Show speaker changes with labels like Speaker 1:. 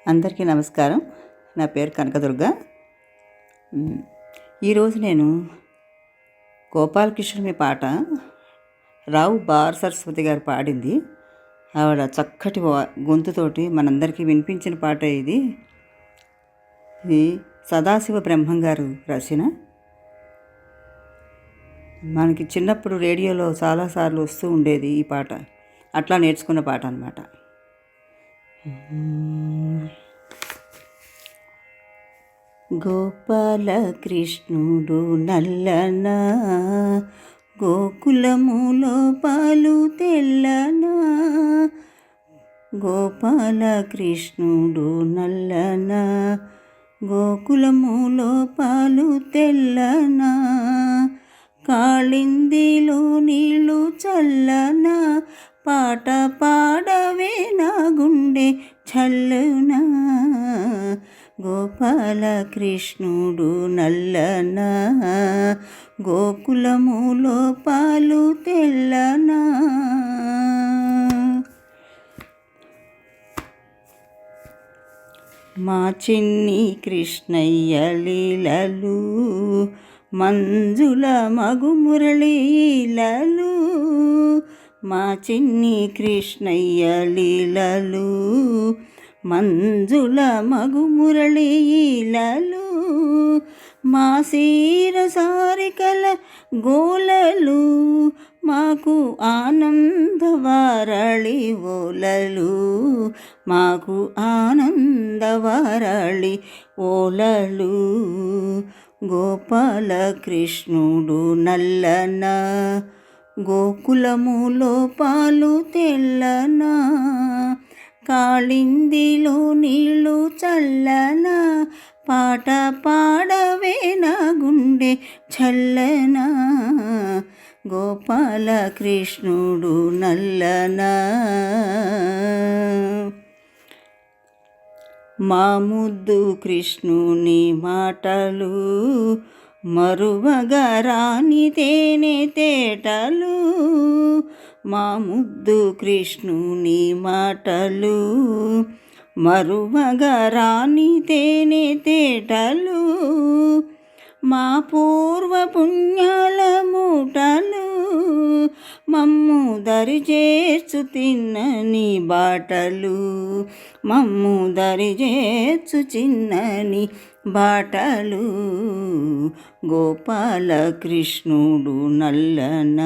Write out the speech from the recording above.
Speaker 1: అందరికీ నమస్కారం. నా పేరు కనకదుర్గ. ఈరోజు నేను గోపాలకృష్ణుని పాట రావు బార్ సరస్వతి గారు పాడింది. ఆవిడ చక్కటి గొంతుతోటి మనందరికీ వినిపించిన పాట ఇది. సదాశివ బ్రహ్మం గారు రచన. మనకి చిన్నప్పుడు రేడియోలో చాలాసార్లు వస్తూ ఉండేది ఈ పాట. అట్లా నేర్చుకున్న పాట అన్నమాట. గోపాలకృష్ణుడు నల్లన, గోకులములో పాలు తెల్లన. గోపాలకృష్ణుడు నల్లన, గోకులములో పాలు తెల్లన. కాళిందిలో నీళ్ళు చల్లన, పాట పాడవే నా గుండె చల్లున. గోపాలకృష్ణుడు నల్లన, గోకులములో పాలు తెల్లన. మా చిన్ని కృష్ణయ్య లీలలు, మంజుల మగు మురళీలలు. మా చిన్ని కృష్ణయ్య లీలలు, మంజుల మగు మురళీలలు. మా శీర సారికల గోలలు, మాకు ఆనందవారళి ఓలలు. మాకు ఆనందవారళి ఓలలు. గోపాలకృష్ణుడు నల్లన, గోకులములో పాలు తెల్లన. కాళిందిలో నీళ్ళు చల్లన, పాట పాడవే నా గుండె చల్లన. గోపాలకృష్ణుడు నల్లన. మా ముద్దు కృష్ణుని మాటలు, మరువగా రాని తేనె తేటలు. మా ముద్దు కృష్ణుని మాటలు, మరువగా రాని తేనె తేటలు. మా పూర్వ పుణ్యాల మూటలు, మమ్ము దరిచేర్చు తిన్నని బాటలు. మమ్ము దరిచేర్చు చిన్నని బాటలు. గోపాలకృష్ణుడు నల్లన.